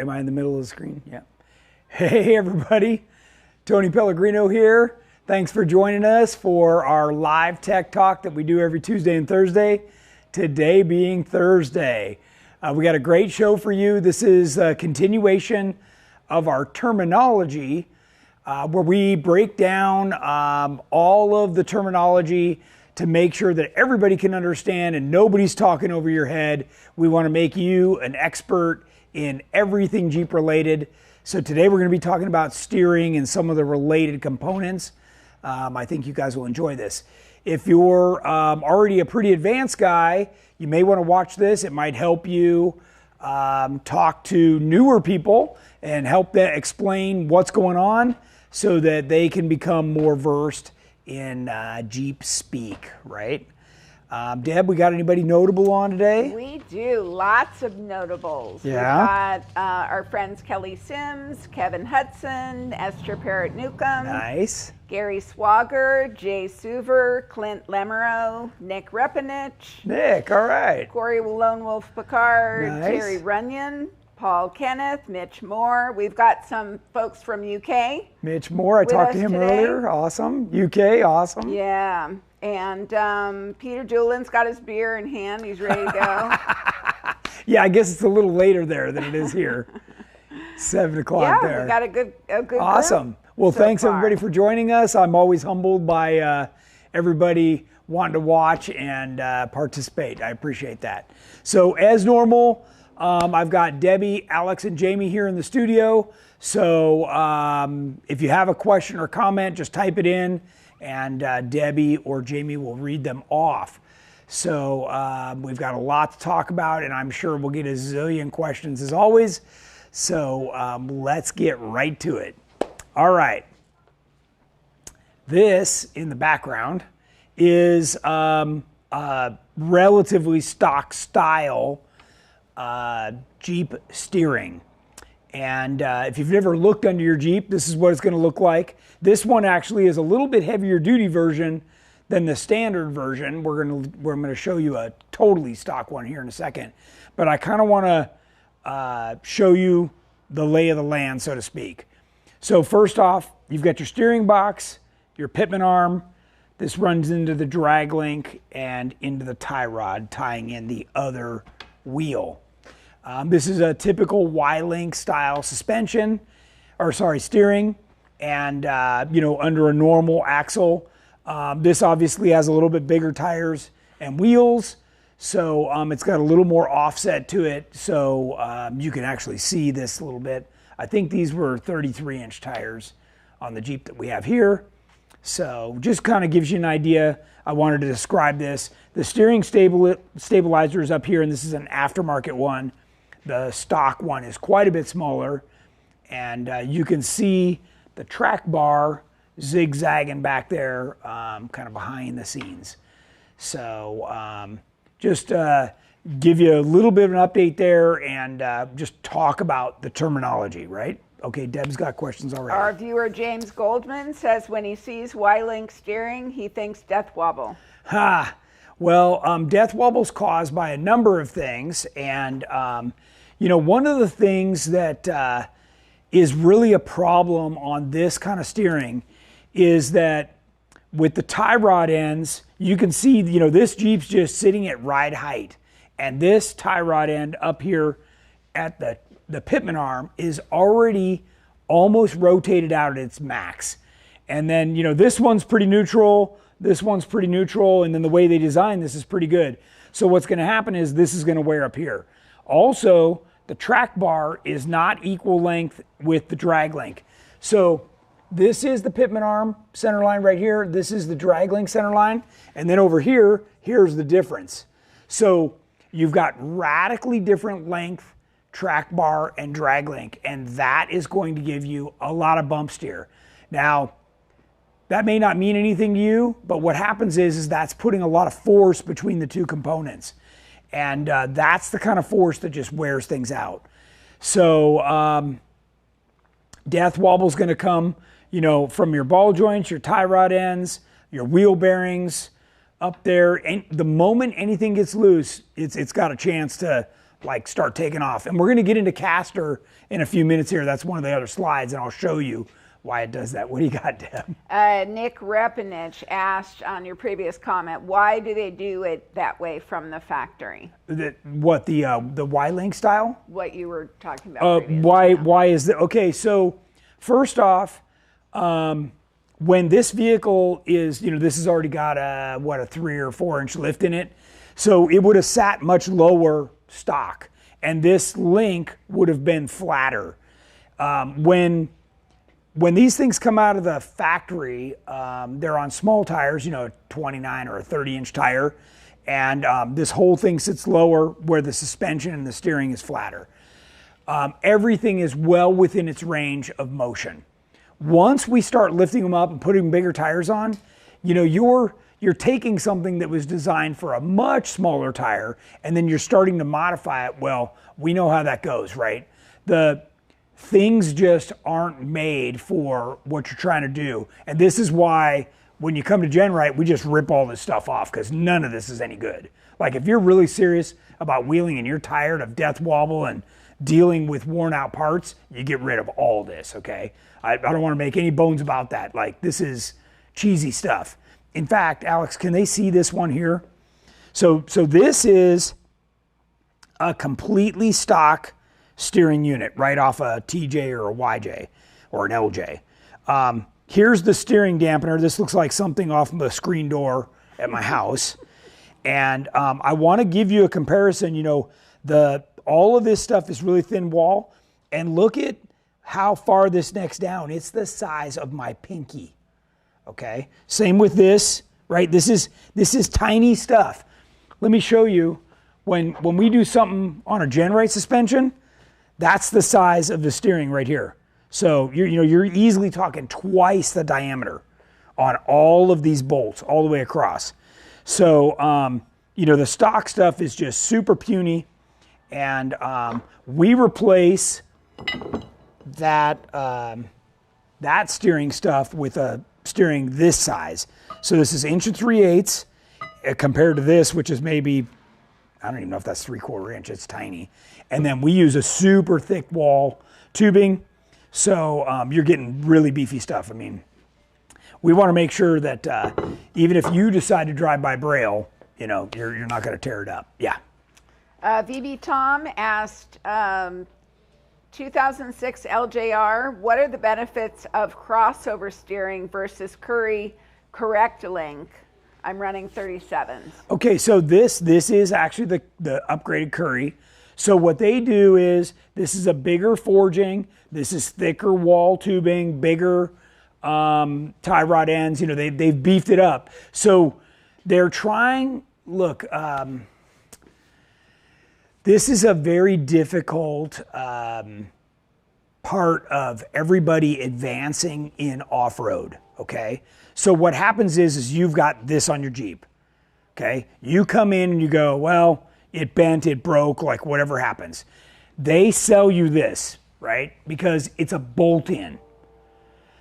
Am I in the middle of the screen? Yeah. Hey everybody, Tony Pellegrino here. Thanks for joining us for our live tech talk that we do every Tuesday and Thursday. Today being Thursday. We got a great show for you. This is a continuation of our terminology where we break down all of the terminology to make sure that everybody can understand and nobody's talking over your head. We want to make you an expert in everything Jeep related. So today we're going to be talking about steering and some of the related components. I think you guys will enjoy this. If you're already a pretty advanced guy, you may want to watch this. It might help you talk to newer people and help them explain what's going on so that they can become more versed in Jeep speak, right? Deb, we got anybody notable on today? We do, lots of notables. Yeah. We've got our friends Kelly Sims, Kevin Hudson, Esther Parrott-Newcomb. Nice. Gary Swager, Jay Suver, Clint Lemerow, Nick Repanich. Nick, all right. Corey Lone Wolf Picard, Nice. Terry Runyon, Paul Kenneth, Mitch Moore. We've got some folks from UK. Mitch Moore, I talked to him today. earlier. Awesome. UK, awesome. Yeah. And Peter Julian's got his beer in hand. He's ready to go. Yeah, I guess it's a little later there than it is here. 7 o'clock there. Yeah, we got a good Awesome. group Well, so thanks far. everybody for joining us. I'm always humbled by everybody wanting to watch and participate. I appreciate that. So as normal, I've got Debbie, Alex, and Jamie here in the studio. So if you have a question or comment, just type it in and Debbie or Jamie will read them off. So we've got a lot to talk about and I'm sure we'll get a zillion questions as always. So let's get right to it. All right. This in the background is a relatively stock style Jeep steering. And if you've never looked under your Jeep, this is what it's going to look like. This one actually is a little bit heavier duty version than the standard version. I'm going to show you a totally stock one here in a second. But I kind of want to show you the lay of the land, so to speak. So first off, you've got your steering box, your pitman arm. This runs into the drag link and into the tie rod, tying in the other wheel. This is a typical Y-link style suspension, steering, and under a normal axle. This obviously has a little bit bigger tires and wheels, so it's got a little more offset to it, so you can actually see this a little bit. I think these were 33-inch tires on the Jeep that we have here. So just kind of gives you an idea. I wanted to describe this. The steering stabilizer is up here, and this is an aftermarket one. The stock one is quite a bit smaller, and you can see the track bar zigzagging back there, kind of behind the scenes. So just give you a little bit of an update there and just talk about the terminology, right? Okay, Deb's got questions already. Our viewer James Goldman says when he sees Y-link steering, he thinks death wobble. Well, death wobble's caused by a number of things, and one of the things that is really a problem on this kind of steering is that with the tie rod ends, you can see, this Jeep's just sitting at ride height, and this tie rod end up here at the pitman arm is already almost rotated out at its max. And then, this one's pretty neutral, this one's pretty neutral, and then the way they design this is pretty good. So what's going to happen is this is going to wear up here. Also, the track bar is not equal length with the drag link. So this is the pitman arm center line right here. This is the drag link center line. And then over here, here's the difference. So you've got radically different length track bar and drag link, and that is going to give you a lot of bump steer. Now, that may not mean anything to you, but what happens is that's putting a lot of force between the two components. And that's the kind of force that just wears things out. So death wobble is going to come, from your ball joints, your tie rod ends, your wheel bearings up there. And the moment anything gets loose, it's got a chance to like start taking off. And we're going to get into caster in a few minutes here. That's one of the other slides, and I'll show you why it does that. What do you got, Deb? Nick Repinich asked on your previous comment, why do they do it that way from the factory? The Y-Link style? What you were talking about previously. Why is that? Okay, so first off, when this vehicle is, this has already got a 3 or 4 inch lift in it. So it would have sat much lower stock, and this link would have been flatter. When these things come out of the factory, they're on small tires, 29 or a 30 inch tire. And this whole thing sits lower where the suspension and the steering is flatter. Everything is well within its range of motion. Once we start lifting them up and putting bigger tires on, you're taking something that was designed for a much smaller tire, and then you're starting to modify it. Well, we know how that goes, right? The things just aren't made for what you're trying to do. And this is why when you come to GenRight, we just rip all this stuff off, because none of this is any good. Like if you're really serious about wheeling and you're tired of death wobble and dealing with worn out parts, you get rid of all this, okay? I don't want to make any bones about that. Like this is cheesy stuff. In fact, Alex, can they see this one here? So this is a completely stock steering unit right off a TJ or a YJ or an LJ. Here's the steering dampener. This looks like something off of a screen door at my house. And I want to give you a comparison. All of this stuff is really thin wall. And look at how far this neck's down. It's the size of my pinky. Okay. Same with this, right? This is tiny stuff. Let me show you when we do something on a GenRight suspension. That's the size of the steering right here. So you're easily talking twice the diameter on all of these bolts all the way across. So the stock stuff is just super puny, and we replace that steering stuff with a steering this size. So this is 1 3/8 compared to this, which is maybe, I don't even know if that's 3/4 inch. It's tiny. And then we use a super thick wall tubing. So you're getting really beefy stuff. I mean, we want to make sure that even if you decide to drive by Braille, you're not going to tear it up. Yeah. VB Tom asked, 2006 LJR, what are the benefits of crossover steering versus Curry Correct Link? I'm running 37s. Okay, so this is actually the upgraded Curry. So what they do is, this is a bigger forging, this is thicker wall tubing, bigger tie rod ends, they've beefed it up. So they're trying, look, this is a very difficult part of everybody advancing in off-road, okay? So what happens is you've got this on your Jeep, okay? You come in and you go, well, it bent, it broke, like whatever happens. They sell you this, right? Because it's a bolt-in.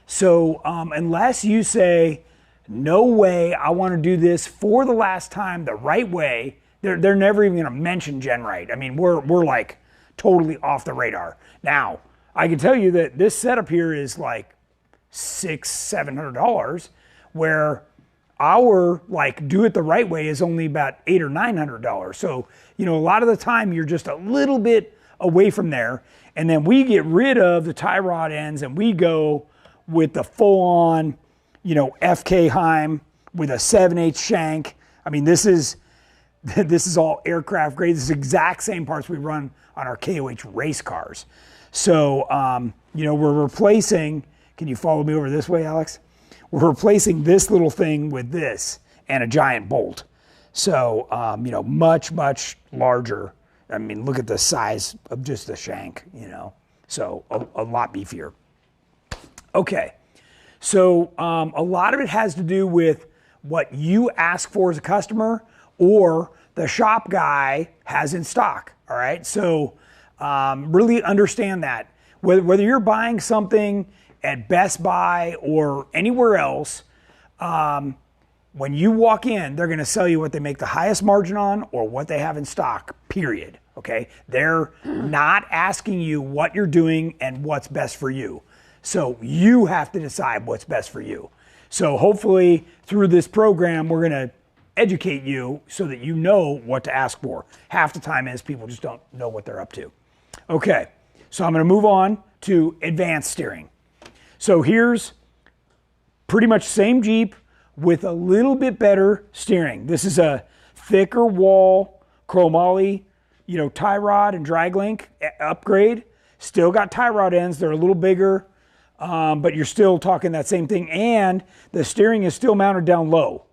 So unless you say, no way, I want to do this for the last time the right way, they're never even going to mention GenRight. I mean, we're like totally off the radar. Now, I can tell you that this setup here is like $600-700, where our do it the right way is only about $800 or $900. So a lot of the time you're just a little bit away from there, and then we get rid of the tie rod ends and we go with the full-on FK Heim with a 7/8 shank. I mean, this is all aircraft grade. This is the exact same parts we run on our KOH race cars. So we're replacing, can you follow me over this way, Alex? We're replacing this little thing with this and a giant bolt. So, much, much larger. I mean, look at the size of just the shank, so a lot beefier. Okay, so a lot of it has to do with what you ask for as a customer or the shop guy has in stock, all right? So really understand that. Whether you're buying something at Best Buy or anywhere else, when you walk in, they're going to sell you what they make the highest margin on or what they have in stock, period. okay? They're not asking you what you're doing and what's best for you. So you have to decide what's best for you. So hopefully through this program, we're gonna educate you so that you know what to ask for. Half the time is people just don't know what they're up to. Okay, so I'm gonna move on to advanced steering. So here's pretty much same Jeep with a little bit better steering. This is a thicker wall chromoly, tie rod and drag link upgrade. Still got tie rod ends, they're a little bigger, but you're still talking that same thing, and the steering is still mounted down low.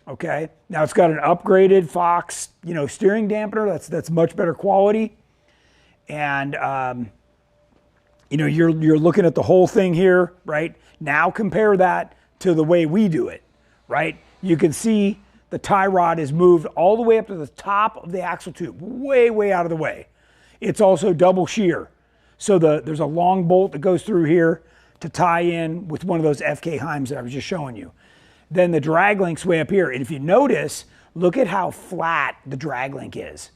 Okay, now it's got an upgraded Fox, steering dampener. That's much better quality, and you're looking at the whole thing here, right? Now compare that to the way we do it, right? You can see the tie rod is moved all the way up to the top of the axle tube, way out of the way. It's also double shear, so there's a long bolt that goes through here to tie in with one of those FK Heims that I was just showing you. Then the drag link's way up here. And if you notice, look at how flat the drag link is.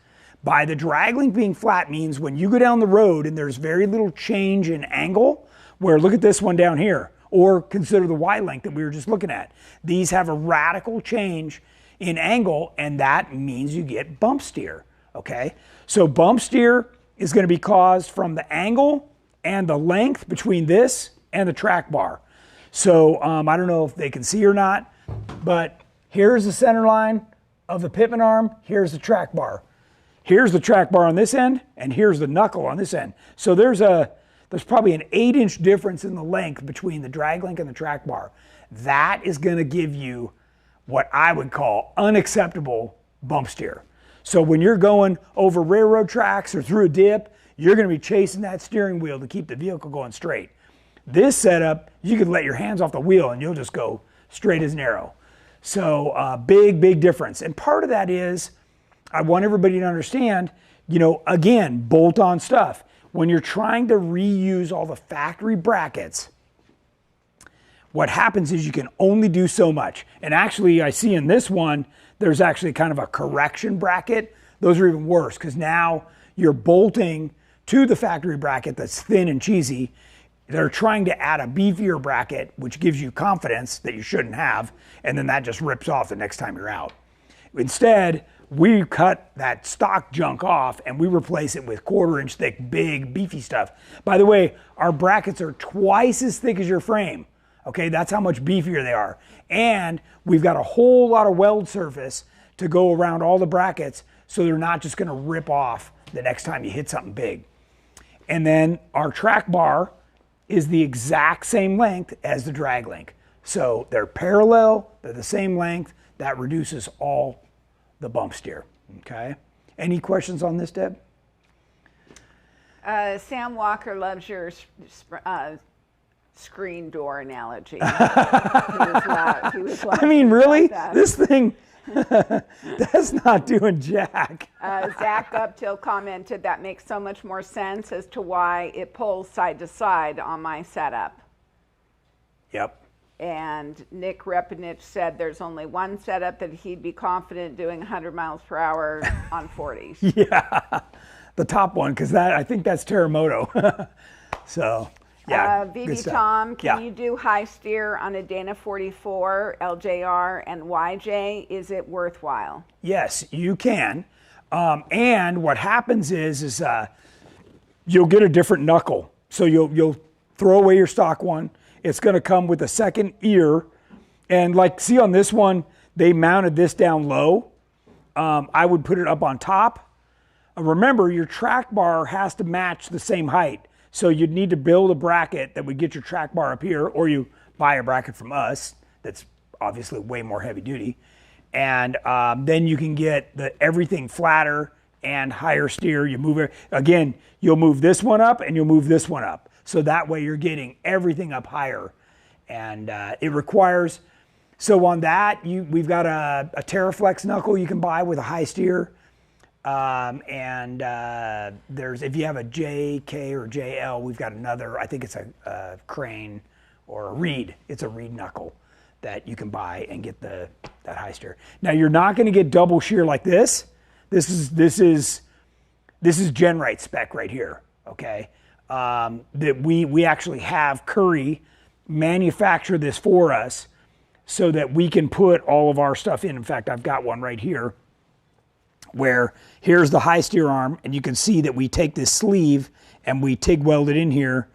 By the drag link being flat means when you go down the road and there's very little change in angle, where look at this one down here, or consider the Y link that we were just looking at. These have a radical change in angle, and that means you get bump steer, okay? So bump steer is gonna be caused from the angle and the length between this and the track bar. So I don't know if they can see or not, but here's the center line of the pitman arm, here's the track bar. Here's the track bar on this end, and here's the knuckle on this end. So there's probably an 8-inch difference in the length between the drag link and the track bar. That is gonna give you what I would call unacceptable bump steer. So when you're going over railroad tracks or through a dip, you're gonna be chasing that steering wheel to keep the vehicle going straight. This setup, you could let your hands off the wheel and you'll just go straight as an arrow. So big difference. And part of that is, I want everybody to understand, again, bolt-on stuff. When you're trying to reuse all the factory brackets, what happens is you can only do so much. And actually, I see in this one, there's actually kind of a correction bracket. Those are even worse because now you're bolting to the factory bracket that's thin and cheesy. They're trying to add a beefier bracket, which gives you confidence that you shouldn't have, and then that just rips off the next time you're out. Instead, we cut that stock junk off and we replace it with 1/4-inch thick, big, beefy stuff. By the way, our brackets are twice as thick as your frame. Okay, that's how much beefier they are. And we've got a whole lot of weld surface to go around all the brackets so they're not just gonna rip off the next time you hit something big. And then our track bar is the exact same length as the drag link. So they're parallel, they're the same length. That reduces all the bump steer, okay? Any questions on this, Deb? Sam Walker loves your screen door analogy. He was I mean, really? This thing, that's not doing jack. Zach Uptill commented that makes so much more sense as to why it pulls side to side on my setup. Yep. And Nick Repanich said there's only one setup that he'd be confident doing 100 miles per hour on 40s. Yeah, the top one, because I think that's Terremoto. So, yeah. VB Tom, can you do high steer on a Dana 44, LJR, and YJ? Is it worthwhile? Yes, you can. And what happens is you'll get a different knuckle. So you'll throw away your stock one. It's going to come with a second ear. And like, see on this one, they mounted this down low. I would put it up on top. Remember, your track bar has to match the same height. So you'd need to build a bracket that would get your track bar up here, or you buy a bracket from us that's obviously way more heavy duty. And then you can get everything flatter and higher steer. You move it, again, you'll move this one up and you'll move this one up. So that way you're getting everything up higher. And it requires, so on that, we've got a Terraflex knuckle you can buy with a high steer. There's, if you have a JK or JL, we've got another, I think it's a Crane or a Reed. It's a Reed knuckle that you can buy and get that high steer. Now you're not going to get double shear like this. This is this is GenRight spec right here, okay? That we actually have Curry manufacture this for us so that we can put all of our stuff in. In fact, I've got one right here where here's the high steer arm, and you can see that we take this sleeve and we TIG weld it in here,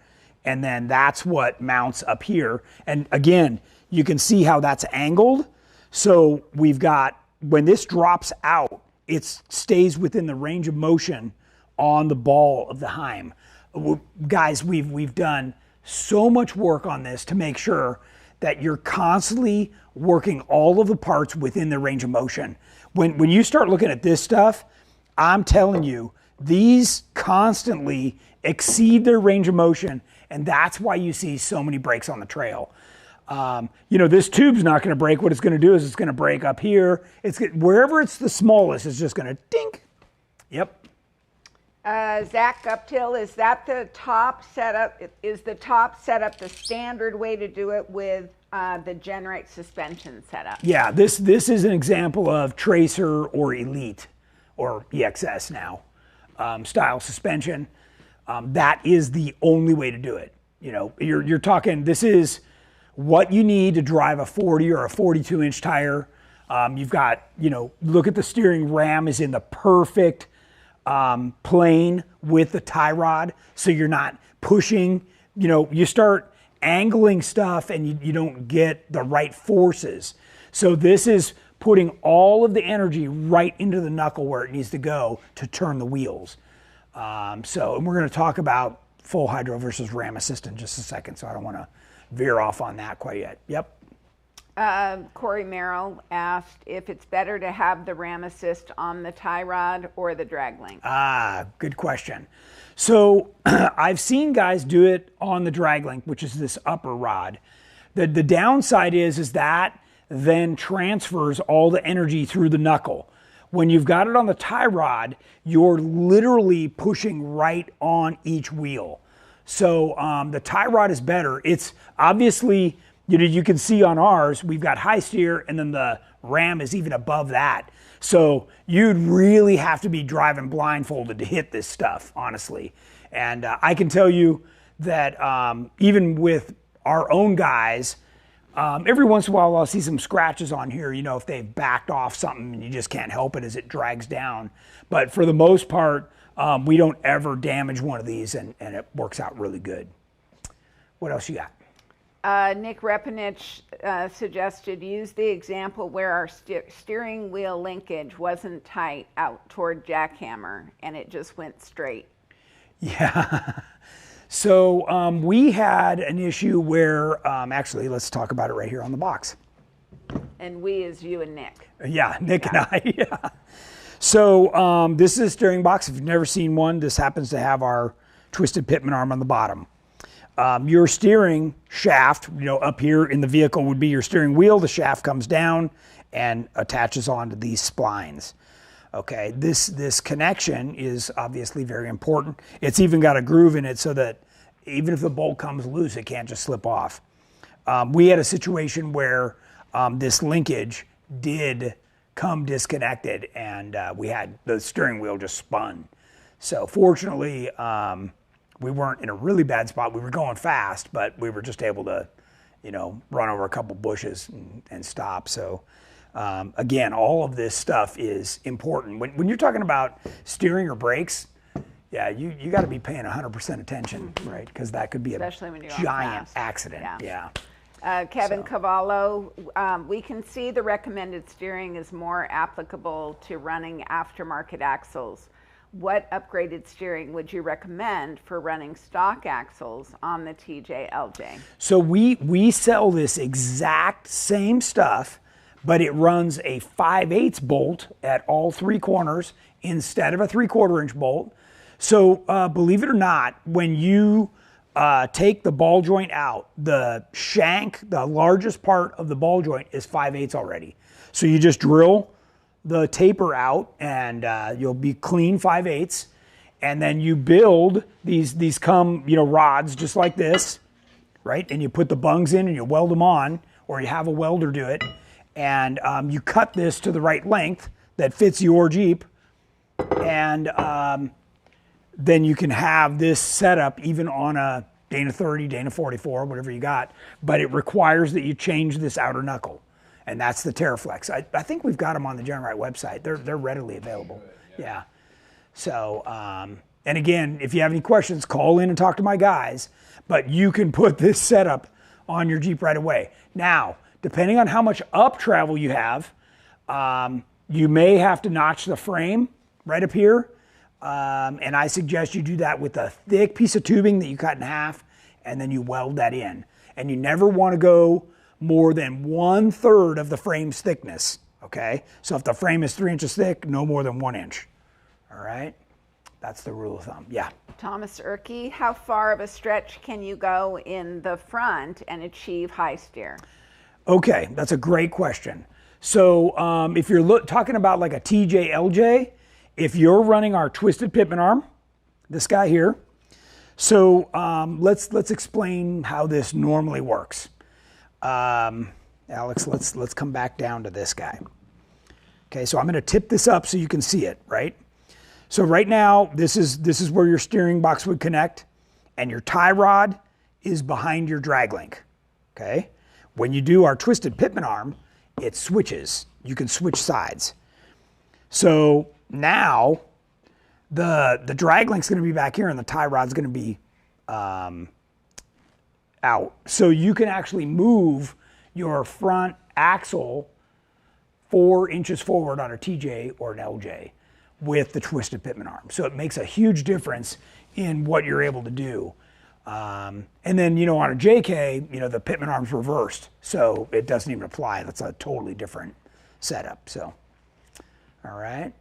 and then that's what mounts up here. And again, you can see how that's angled. So we've got, when this drops out, it stays within the range of motion on the ball of the Heim. Guys, we've done so much work on this to make sure that you're constantly working all of the parts within the range of motion. When you start looking at this stuff, I'm telling you, these constantly exceed their range of motion, and that's why you see so many breaks on the trail. You know, this tube's not going to break. What it's going to do is it's going to break up here. Wherever it's the smallest, it's just going to dink. Yep. Zach Guptill, is that the top setup? Is the top setup the standard way to do it with the GenRight suspension setup? Yeah, this is an example of Tracer or Elite or EXS now style suspension. That is the only way to do it. You know, you're talking, this is what you need to drive a 40 or a 42-inch tire. You've got, you know, look at the steering ram is in the perfect plane with the tie rod, so you're not pushing. You know, you start angling stuff and you don't get the right forces. So this is putting all of the energy right into the knuckle where it needs to go to turn the wheels. And we're going to talk about full hydro versus ram assist in just a second, so I don't want to veer off on that quite yet. Yep. Corey Merrill asked if it's better to have the ram assist on the tie rod or the drag link. Good question. So I've seen guys do it on the drag link, which is this upper rod. The downside is that then transfers all the energy through the knuckle. When you've got it on the tie rod, you're literally pushing right on each wheel. So the tie rod is better. It's obviously, you know, you can see on ours, we've got high steer and then the ram is even above that. So you'd really have to be driving blindfolded to hit this stuff, honestly. And I can tell you that even with our own guys, every once in a while I'll see some scratches on here, you know, if they've backed off something and you just can't help it as it drags down. But for the most part, we don't ever damage one of these, and it works out really good. What else you got? Nick Repinich suggested use the example where our steering wheel linkage wasn't tight out toward jackhammer and it just went straight. Yeah. So we had an issue where, actually, let's talk about it right here on the box. And we is you and Nick. Yeah, Nick and I, yeah. So this is a steering box. If you've never seen one, this happens to have our twisted pitman arm on the bottom. Your steering shaft, you know, up here in the vehicle would be your steering wheel. The shaft comes down and attaches onto these splines. Okay, this connection is obviously very important. It's even got a groove in it so that even if the bolt comes loose, it can't just slip off. We had a situation where this linkage did come disconnected, and we had the steering wheel just spun. So fortunately, we weren't in a really bad spot. We were going fast, but we were just able to, you know, run over a couple bushes and stop. So again, all of this stuff is important. When you're talking about steering or brakes, yeah, you got to be paying 100% attention, right? Because that could be especially when you're giant fast. Accident. Yeah. Kevin Cavallo, we can see the recommended steering is more applicable to running aftermarket axles. What upgraded steering would you recommend for running stock axles on the TJ/LJ? So we sell this exact same stuff, but it runs a 5/8 bolt at all three corners instead of a 3/4 inch bolt. So believe it or not, when you take the ball joint out, the shank, the largest part of the ball joint is 5/8 already. So you just drill the taper out and you'll be clean 5/8, and then you build these come, you know, rods just like this, right? And you put the bungs in and you weld them on, or you have a welder do it, and you cut this to the right length that fits your Jeep, and then you can have this setup even on a Dana 30, Dana 44, whatever you got, but it requires that you change this outer knuckle, and that's the TerraFlex. I think we've got them on the GenRight website. They're readily available. Yeah. So, and again, if you have any questions, call in and talk to my guys, but you can put this setup on your Jeep right away. Now, depending on how much up travel you have, you may have to notch the frame right up here. And I suggest you do that with a thick piece of tubing that you cut in half, and then you weld that in. And you never want to go more than 1/3 of the frame's thickness, okay? So if the frame is 3 inches thick, no more than 1 inch, all right? That's the rule of thumb, yeah. Thomas Erkey, how far of a stretch can you go in the front and achieve high steer? Okay, that's a great question. So if you're talking about like a TJ LJ, if you're running our twisted pitman arm, this guy here, so let's explain how this normally works. Alex, let's come back down to this guy. Okay, so I'm going to tip this up so you can see it, right? So right now, this is where your steering box would connect, and your tie rod is behind your drag link. Okay, when you do our twisted pitman arm, it switches. You can switch sides. So now, the drag link's going to be back here, and the tie rod's going to be out. So you can actually move your front axle 4 inches forward on a TJ or an LJ with the twisted pitman arm. So it makes a huge difference in what you're able to do. And then, you know, on a JK, you know, the pitman arm's reversed, so it doesn't even apply. That's a totally different setup. So, all right.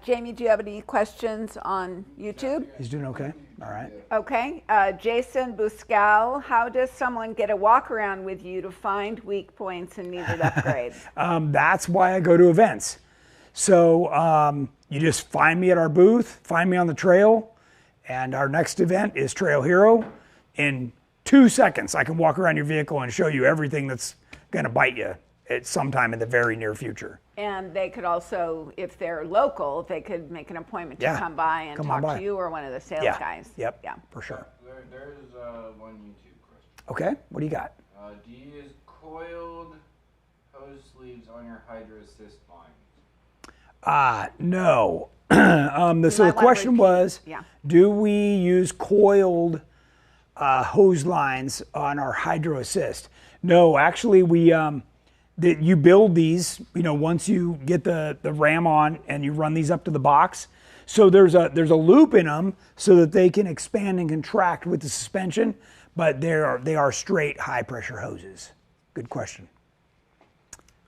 Jamie, do you have any questions on YouTube? He's doing okay? All right. Okay. Jason Buscal, how does someone get a walk around with you to find weak points and needed upgrades? That's why I go to events. So you just find me at our booth, find me on the trail, and our next event is Trail Hero. In 2 seconds, I can walk around your vehicle and show you everything that's going to bite you at some time in the very near future. And they could also, if they're local, they could make an appointment to come by and talk to you or one of the sales guys. Yep, yeah, for sure. There's one YouTube question. Okay, what do you got? Do you use coiled hose sleeves on your Hydro Assist lines? No. So the question was, do we use coiled hose lines on our Hydro Assist? No, actually you build these, you know, once you get the ram on and you run these up to the box. So there's a loop in them so that they can expand and contract with the suspension, but they are straight high pressure hoses. Good question.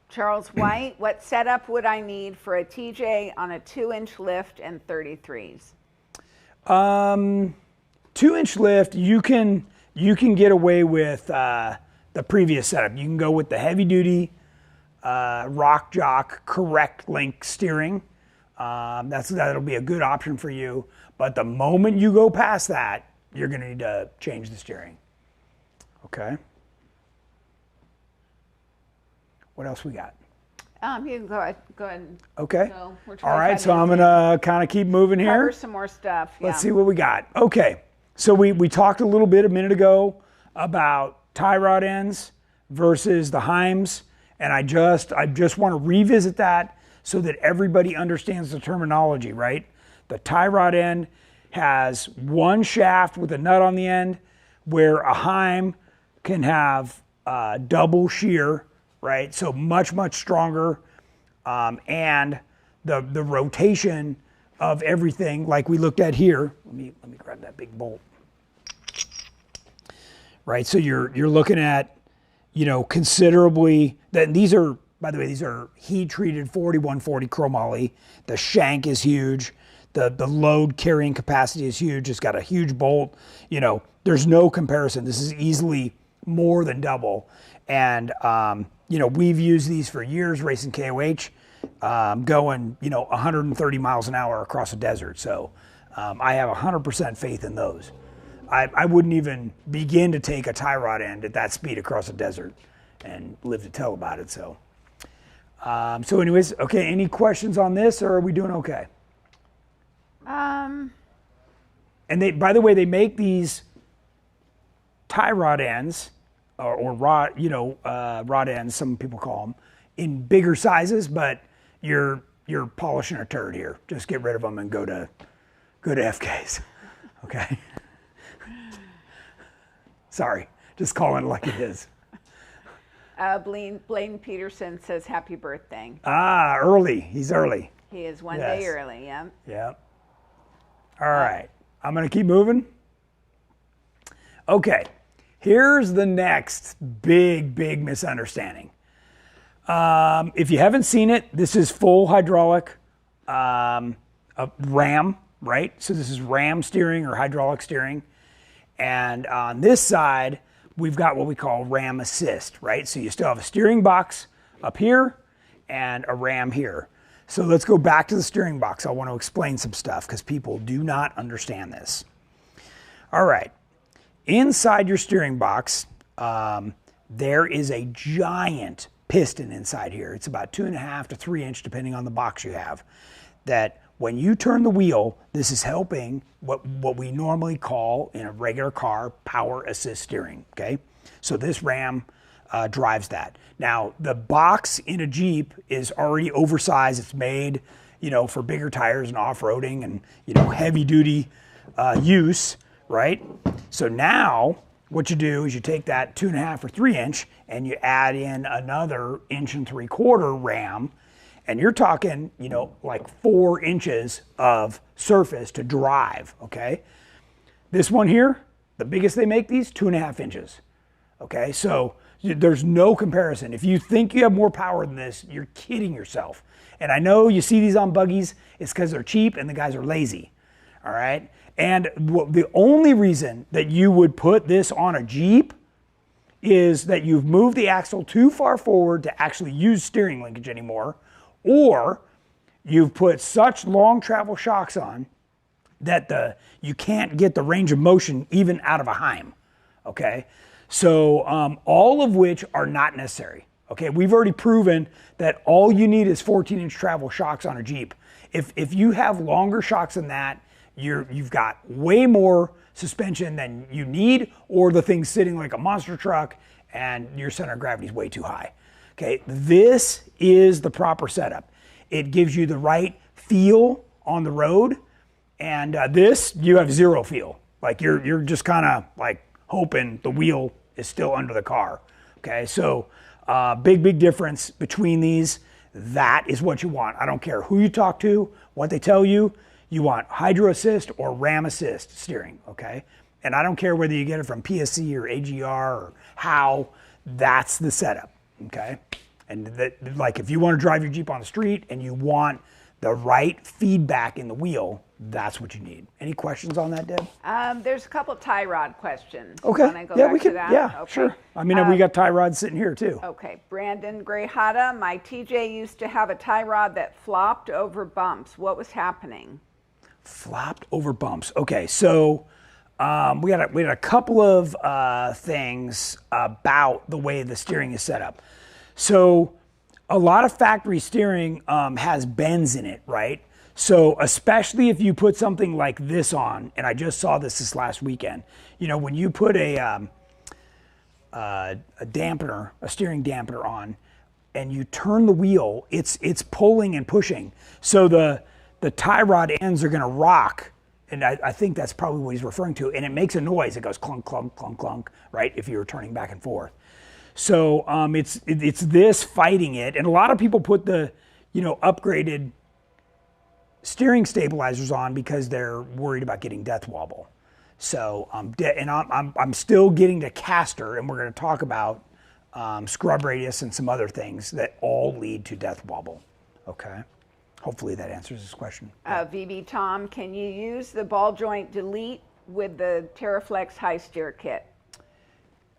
Charles White, what setup would I need for a TJ on a 2-inch lift and 33s? 2-inch lift, you can get away with the previous setup. You can go with the heavy duty rock jock correct link steering. That'll be a good option for you. But the moment you go past that, you're going to need to change the steering. Okay. What else we got? You can go ahead. Okay. So all right. So I'm going to kind of keep moving here. Cover some more stuff. Let's see what we got. Okay. So we talked a little bit a minute ago about tie rod ends versus the Heims, and I just want to revisit that so that everybody understands the terminology, right? The tie rod end has one shaft with a nut on the end, where a Heim can have double shear, right? So much stronger, and the rotation of everything, like we looked at here. Let me grab that big bolt. Right, so you're looking at, you know, considerably. These are, by the way, these are heat treated 4140 chromoly. The shank is huge. The load carrying capacity is huge. It's got a huge bolt. You know, there's no comparison. This is easily more than double. And you know, we've used these for years racing KOH, going, you know, 130 miles an hour across a desert. So I have 100% faith in those. I wouldn't even begin to take a tie rod end at that speed across a desert and live to tell about it. So, anyways, okay, any questions on this, or are we doing okay? And they, by the way, they make these tie rod ends or rod, rod ends, some people call them, in bigger sizes, but you're polishing a turd here. Just get rid of them and go to FK's, okay? Sorry, just calling it like it is. Blaine Peterson says happy birthday. Ah, early. He's early. He is one day early, yeah. Yep. All right, I'm gonna keep moving. Okay, here's the next big misunderstanding. If you haven't seen it, this is full hydraulic ram, right? So this is ram steering or hydraulic steering. And on this side, we've got what we call ram assist, right? So you still have a steering box up here and a ram here. So let's go back to the steering box. I want to explain some stuff because people do not understand this. All right, inside your steering box, there is a giant piston inside here. It's about 2.5 to 3 inch, depending on the box you have, that when you turn the wheel, this is helping what we normally call in a regular car power assist steering, okay? So this ram drives that. Now, the box in a Jeep is already oversized. It's made, for bigger tires and off-roading and, heavy duty use, right? So now what you do is you take that 2.5 or 3 inch and you add in another 1.75 inch ram, and you're talking, like 4 inches of surface to drive, okay? This one here, the biggest they make these, 2.5 inches, okay? So there's no comparison. If you think you have more power than this, you're kidding yourself. And I know you see these on buggies, it's because they're cheap and the guys are lazy, all right? And the only reason that you would put this on a Jeep is that you've moved the axle too far forward to actually use steering linkage anymore, or you've put such long travel shocks on that you can't get the range of motion even out of a Heim, okay? So all of which are not necessary, okay? We've already proven that all you need is 14-inch travel shocks on a Jeep. If you have longer shocks than that, you've got way more suspension than you need, or the thing's sitting like a monster truck and your center of gravity is way too high. Okay, this is the proper setup. It gives you the right feel on the road, and this, you have zero feel. Like you're just kind of like hoping the wheel is still under the car. Okay, so big difference between these. That is what you want. I don't care who you talk to, what they tell you. You want hydro assist or ram assist steering, okay? And I don't care whether you get it from PSC or AGR or how, that's the setup, okay? And like if you want to drive your Jeep on the street and you want the right feedback in the wheel, that's what you need. Any questions on that, Deb? There's a couple tie rod questions. Okay. Wanna go back to that? Yeah, okay. sure. I mean, we got tie rods sitting here too. Okay. Brandon Grayhata, my TJ used to have a tie rod that flopped over bumps. What was happening? Flopped over bumps. Okay, so we had a couple of things about the way the steering is set up. So a lot of factory steering has bends in it, right? So especially if you put something like this on, and I just saw this last weekend, when you put a dampener, a steering dampener on, and you turn the wheel, it's pulling and pushing. So the tie rod ends are going to rock, and I think that's probably what he's referring to, and it makes a noise. It goes clunk, clunk, clunk, clunk, right, if you're turning back and forth. So it's this fighting it, and a lot of people put the upgraded steering stabilizers on because they're worried about getting death wobble. So I'm still getting to caster, and we're going to talk about scrub radius and some other things that all lead to death wobble. Okay. Hopefully that answers this question. VB Tom, can you use the ball joint delete with the TerraFlex high steer kit?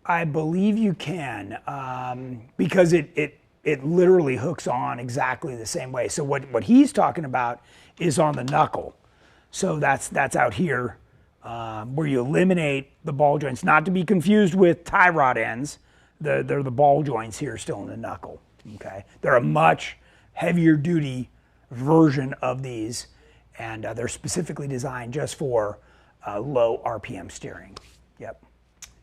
I believe you can, because it literally hooks on exactly the same way. So what he's talking about is on the knuckle. So that's out here where you eliminate the ball joints, not to be confused with tie rod ends. They're the ball joints here still in the knuckle. Okay, they're a much heavier duty version of these, and they're specifically designed just for low RPM steering. Yep.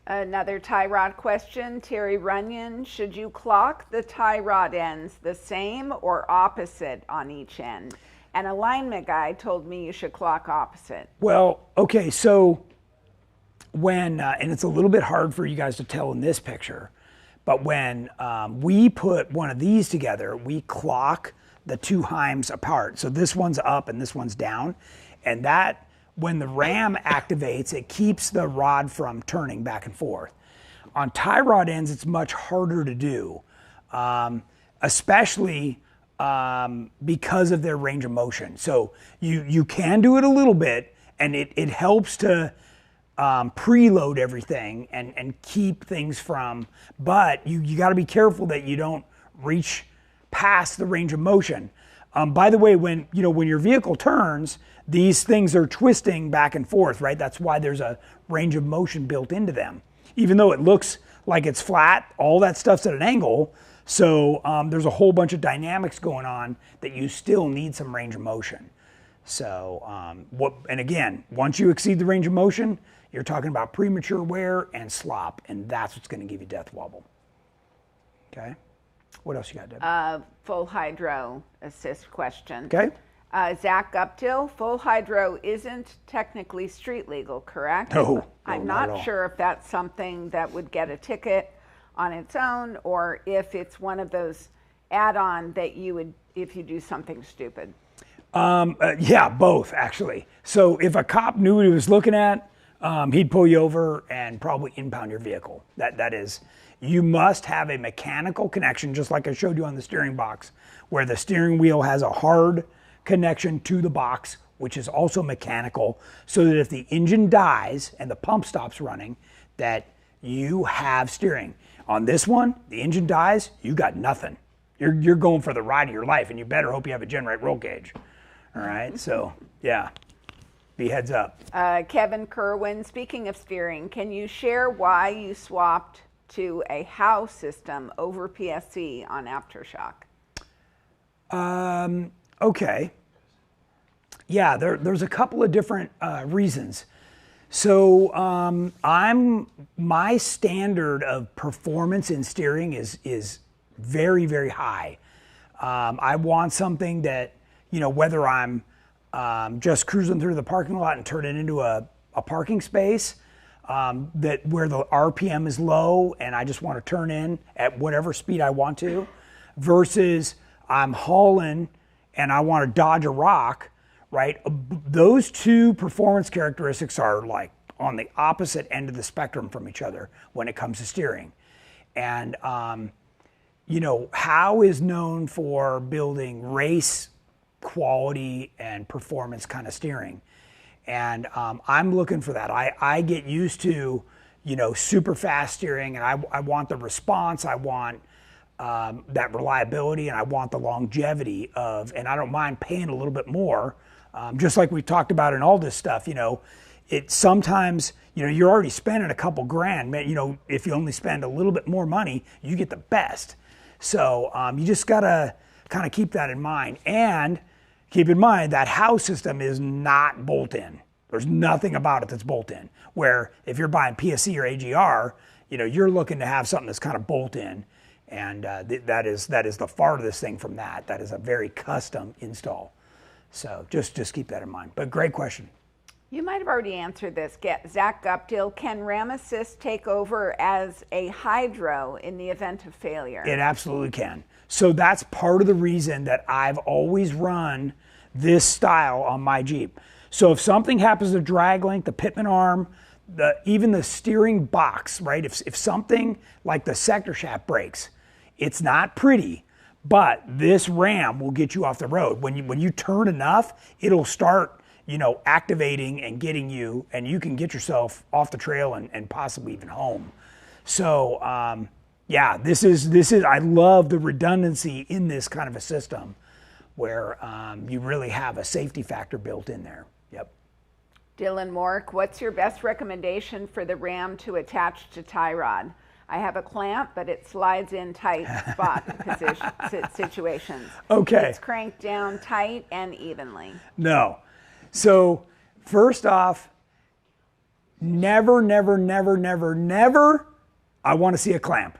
Another tie rod question, Terry Runyon. Should you clock the tie rod ends the same or opposite on each end? An alignment guy told me you should clock opposite. Well, okay, so when, and it's a little bit hard for you guys to tell in this picture, but when we put one of these together, we clock the two Heims apart. So this one's up and this one's down. And that, when the ram activates, it keeps the rod from turning back and forth. On tie rod ends, it's much harder to do, especially because of their range of motion. So you can do it a little bit, and it helps to preload everything and keep things from, but you got to be careful that you don't reach past the range of motion. By the way, when your vehicle turns, these things are twisting back and forth, right? That's why there's a range of motion built into them. Even though it looks like it's flat, all that stuff's at an angle. So there's a whole bunch of dynamics going on that you still need some range of motion. So and again, once you exceed the range of motion, you're talking about premature wear and slop, and that's what's going to give you death wobble. Okay. What else you got, Deb? Full hydro assist question. Okay. Zach Guptill, full hydro isn't technically street legal, correct? No. I'm not at not all. sure if that's something that would get a ticket on its own, or if it's one of those add-on that you would, if you do something stupid. Yeah, both actually. So if a cop knew what he was looking at, he'd pull you over and probably impound your vehicle. That is, you must have a mechanical connection, just like I showed you on the steering box, where the steering wheel has a hard connection to the box, which is also mechanical, so that if the engine dies and the pump stops running, that you have steering. On this one, the engine dies, you got nothing. You're going for the ride of your life, and you better hope you have a GenRight roll cage. All right, so yeah, be heads up. Kevin Kerwin, speaking of steering, can you share why you swapped to a Heim system over PSC on Aftershock? Okay. Yeah, there's a couple of different reasons. So my standard of performance in steering is very, very high. I want something that, whether I'm just cruising through the parking lot and turn it into a parking space, that where the RPM is low and I just want to turn in at whatever speed I want to, versus I'm hauling and I want to dodge a rock, right? Those two performance characteristics are like on the opposite end of the spectrum from each other when it comes to steering. And, Heim is known for building race quality and performance kind of steering. And I'm looking for that. I get used to, super fast steering, and I want the response. I want that reliability, and I want the longevity of, and I don't mind paying a little bit more. Just like we talked about in all this stuff, it sometimes, you're already spending a couple grand. If you only spend a little bit more money, you get the best. So you just gotta kind of keep that in mind. And keep in mind that Heim system is not bolt-in. There's nothing about it that's bolt-in. Where if you're buying PSC or AGR, you're looking to have something that's kind of bolt-in, and that is the farthest thing from that. That is a very custom install. So just keep that in mind. But great question. You might have already answered this. Zach Guptill, can Ram Assist take over as a hydro in the event of failure? It absolutely can. So that's part of the reason that I've always run this style on my Jeep. So if something happens to drag link, the pitman arm, even the steering box, right? If something like the sector shaft breaks, it's not pretty, but this Ram will get you off the road. When you turn enough, it'll start, activating and getting you, and you can get yourself off the trail and possibly even home. So yeah, this is I love the redundancy in this kind of a system where you really have a safety factor built in there. Yep. Dylan Mork, what's your best recommendation for the Ram to attach to tie rod? I have a clamp, but it slides in tight spot situations. Okay. It's cranked down tight and evenly. No. So first off, never, never, never, never, never, I want to see a clamp.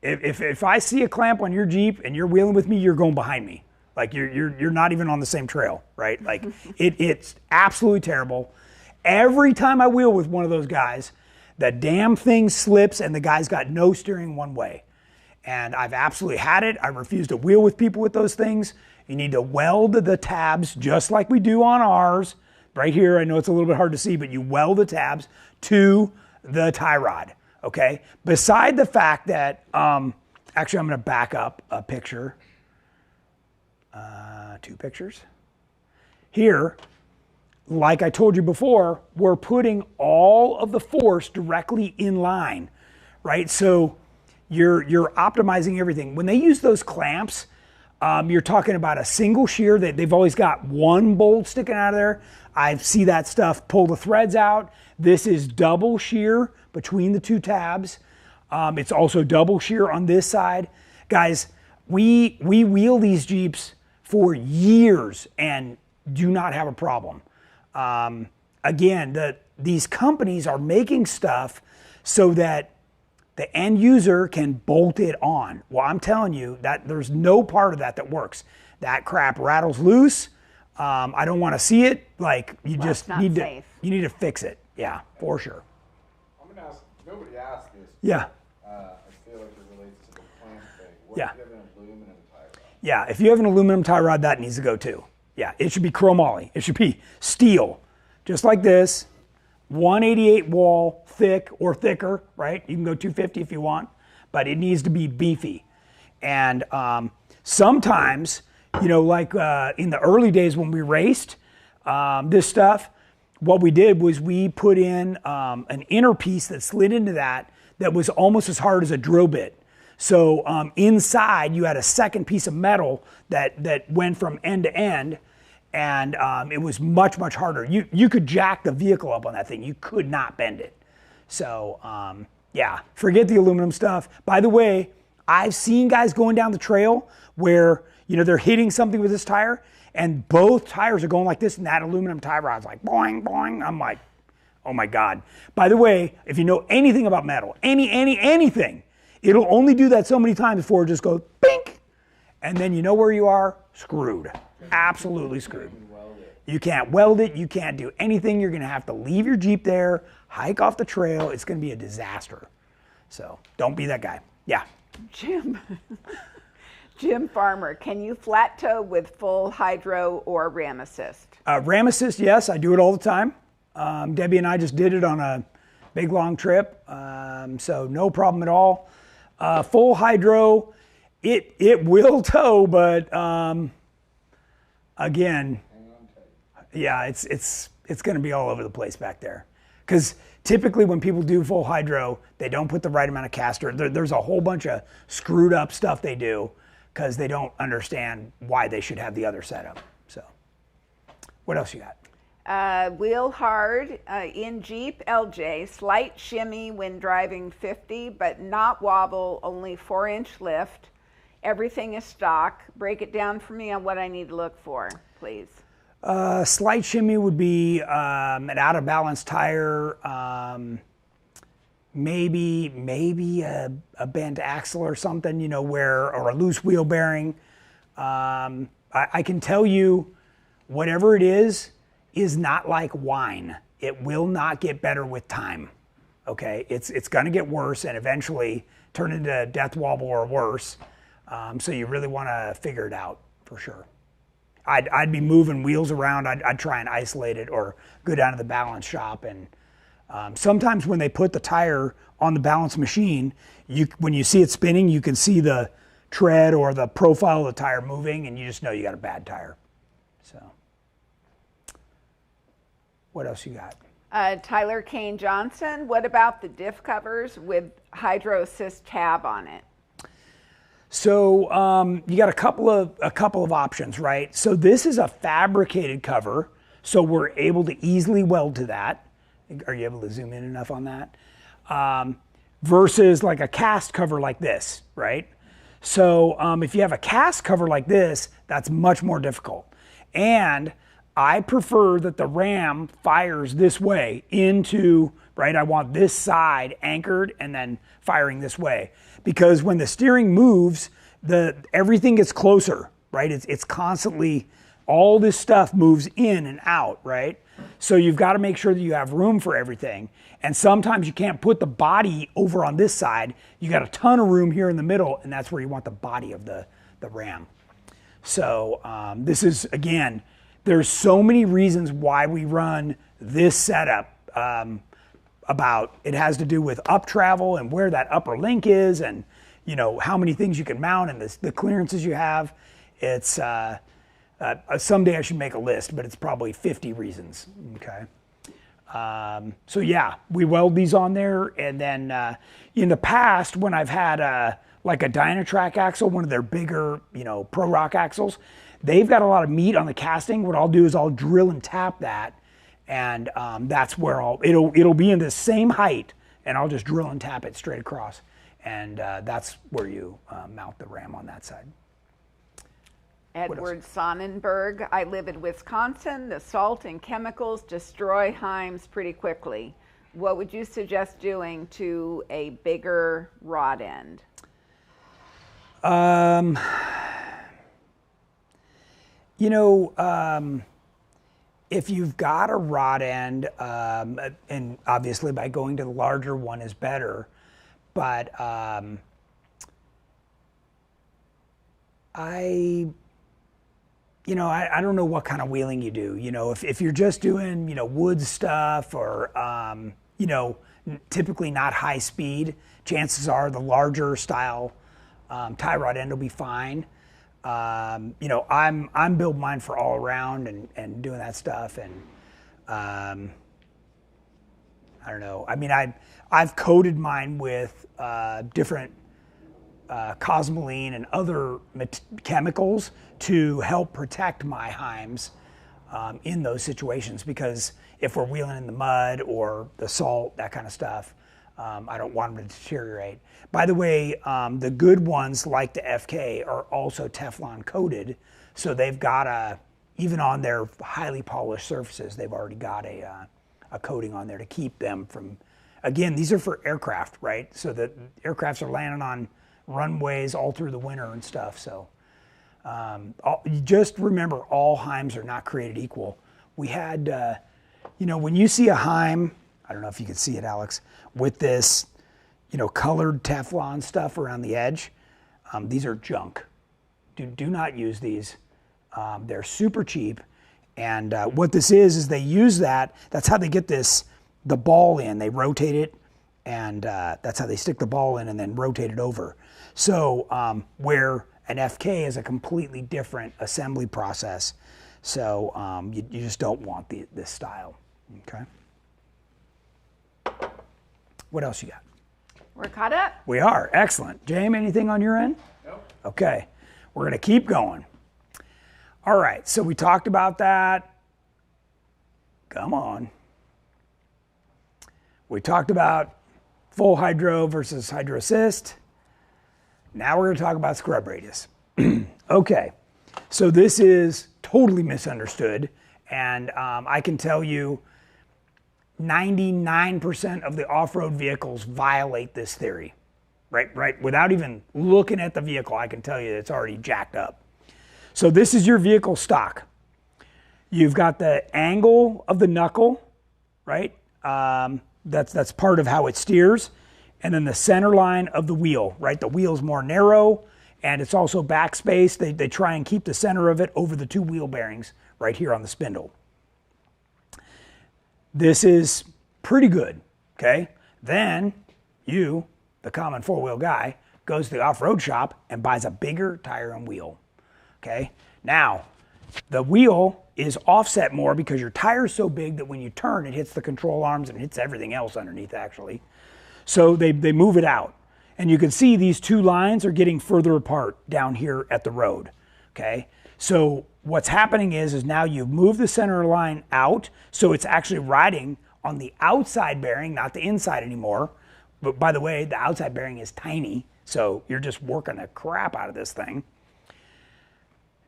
If I see a clamp on your Jeep and you're wheeling with me, you're going behind me. Like you're not even on the same trail, right? Like it's absolutely terrible. Every time I wheel with one of those guys, the damn thing slips and the guy's got no steering one way. And I've absolutely had it. I refuse to wheel with people with those things. You need to weld the tabs just like we do on ours. Right here, I know it's a little bit hard to see, but you weld the tabs to the tie rod, okay? Beside the fact that, actually I'm gonna back up a picture. 2 pictures. Here, like I told you before, we're putting all of the force directly in line, right? So you're optimizing everything. When they use those clamps, you're talking about a single shear that they've always got one bolt sticking out of there. I see that stuff pull the threads out. This is double shear between the 2 tabs. It's also double shear on this side. Guys, we wheel these Jeeps for years and do not have a problem. Again, these companies are making stuff so that the end user can bolt it on. Well, I'm telling you that there's no part of that works. That crap rattles loose. I don't want to see it. Like you just need to, you need to fix it. Yeah, for sure. I'm gonna ask. Nobody asked this. Yeah. I feel like it relates to the clamp thing. What Yeah. if you have an aluminum tie rod? Yeah, if you have an aluminum tie rod, that needs to go too. Yeah, it should be chromoly. It should be steel, just like this. 188 wall, thick or thicker, right? You can go 250 if you want, but it needs to be beefy. And sometimes, you know, like in the early days when we raced this stuff, what we did was we put in an inner piece that slid into that was almost as hard as a drill bit. So inside you had a second piece of metal that went from end to end, and it was much, much harder. You could jack the vehicle up on that thing. You could not bend it. So yeah, forget the aluminum stuff. By the way, I've seen guys going down the trail where, you know, they're hitting something with this tire and both tires are going like this and that aluminum tie rod's like boing, boing. I'm like, oh my God. By the way, if you know anything about metal, anything, it'll only do that so many times before it just goes bink. And then you know where you are? Screwed. Absolutely screwed. You can't weld it. You can't do anything. You're going to have to leave your Jeep there, hike off the trail. It's going to be a disaster. So don't be that guy. Yeah. Jim Farmer, can you flat tow with full hydro or ram assist? Ram assist, yes. I do it all the time. Debbie and I just did it on a big long trip. So no problem at all. Full hydro, it will tow, but again, yeah, it's going to be all over the place back there. Because typically when people do full hydro, they don't put the right amount of caster. There's a whole bunch of screwed up stuff they do because they don't understand why they should have the other setup. So, what else you got? Wheel hard in Jeep LJ, slight shimmy when driving 50, but not wobble, only 4-inch lift. Everything is stock. Break it down for me on what I need to look for, please. Slight shimmy would be an out of balance tire, maybe a bent axle or something, you know, or a loose wheel bearing. I can tell you, whatever it is not like wine. It will not get better with time. Okay, it's going to get worse and eventually turn into death wobble or worse. So you really want to figure it out for sure. I'd be moving wheels around. I'd try and isolate it or go down to the balance shop. And sometimes when they put the tire on the balance machine, when you see it spinning, you can see the tread or the profile of the tire moving, and you just know you got a bad tire. So, what else you got? Tyler Kane Johnson, what about the diff covers with hydro assist tab on it? So you got a couple of options, right? So this is a fabricated cover, so we're able to easily weld to that. Are you able to zoom in enough on that? Versus like a cast cover like this, right? So if you have a cast cover like this, that's much more difficult. And I prefer that the ram fires this way into right? I want this side anchored and then firing this way. Because when the steering moves, everything gets closer, right? It's constantly, all this stuff moves in and out, right? So you've got to make sure that you have room for everything. And sometimes you can't put the body over on this side. You got a ton of room here in the middle, and that's where you want the body of the Ram. So this is, again, there's so many reasons why we run this setup. It has to do with up travel and where that upper link is, and you know how many things you can mount and the clearances you have. It's someday I should make a list, but it's probably 50 reasons. Okay. So yeah, we weld these on there, and then in the past when I've had like a Dynatrack axle, one of their bigger, you know, Pro Rock axles, they've got a lot of meat on the casting. What I'll do is I'll drill and tap that, and that's where it'll be in the same height, and I'll just drill and tap it straight across, and that's where you mount the Ram on that side. Edward Sonnenberg, I live in Wisconsin. The salt and chemicals destroy Heims pretty quickly. What would you suggest doing to a bigger rod end? You know, if you've got a rod end, and obviously by going to the larger one is better, but I don't know what kind of wheeling you do. You know, if you're just doing, you know, wood stuff or, you know, typically not high speed, chances are the larger style tie rod end will be fine. You know, I'm building mine for all around and doing that stuff, and I don't know. I mean, I've coated mine with different cosmoline and other chemicals to help protect my Heims in those situations, because if we're wheeling in the mud or the salt, that kind of stuff, I don't want them to deteriorate. By the way, the good ones like the FK are also Teflon coated, so they've got even on their highly polished surfaces, they've already got a coating on there to keep them from, again, these are for aircraft, right? So that aircrafts are landing on runways all through the winter and stuff. So just remember, all Heims are not created equal. We had, you know, when you see a Heim, I don't know if you can see it, Alex, with this, you know, colored Teflon stuff around the edge, these are junk. Do not use these. They're super cheap. And what this is they use that's how they get the ball in. They rotate it, and that's how they stick the ball in and then rotate it over. So where an FK is a completely different assembly process. So you just don't want this style, okay? What else you got? We're caught up. We are, excellent. James, anything on your end? Nope. Okay, we're gonna keep going. All right, so we talked about that. Come on. We talked about full hydro versus hydro assist. Now we're gonna talk about scrub radius. Okay, so this is totally misunderstood, and I can tell you 99% of the off-road vehicles violate this theory, right? Without even looking at the vehicle, I can tell you it's already jacked up. So this is your vehicle stock. You've got the angle of the knuckle, right? That's part of how it steers. And then the center line of the wheel, right? The wheel's more narrow, and it's also backspace. They try and keep the center of it over the two wheel bearings right here on the spindle. This is pretty good, okay? Then you, the common four-wheel guy, goes to the off-road shop and buys a bigger tire and wheel, okay? Now, the wheel is offset more because your tire is so big that when you turn, it hits the control arms and hits everything else underneath, actually. So they move it out. And you can see these two lines are getting further apart down here at the road, okay? So what's happening is now you've moved the center line out, so it's actually riding on the outside bearing, not the inside anymore. But by the way, the outside bearing is tiny, so you're just working the crap out of this thing.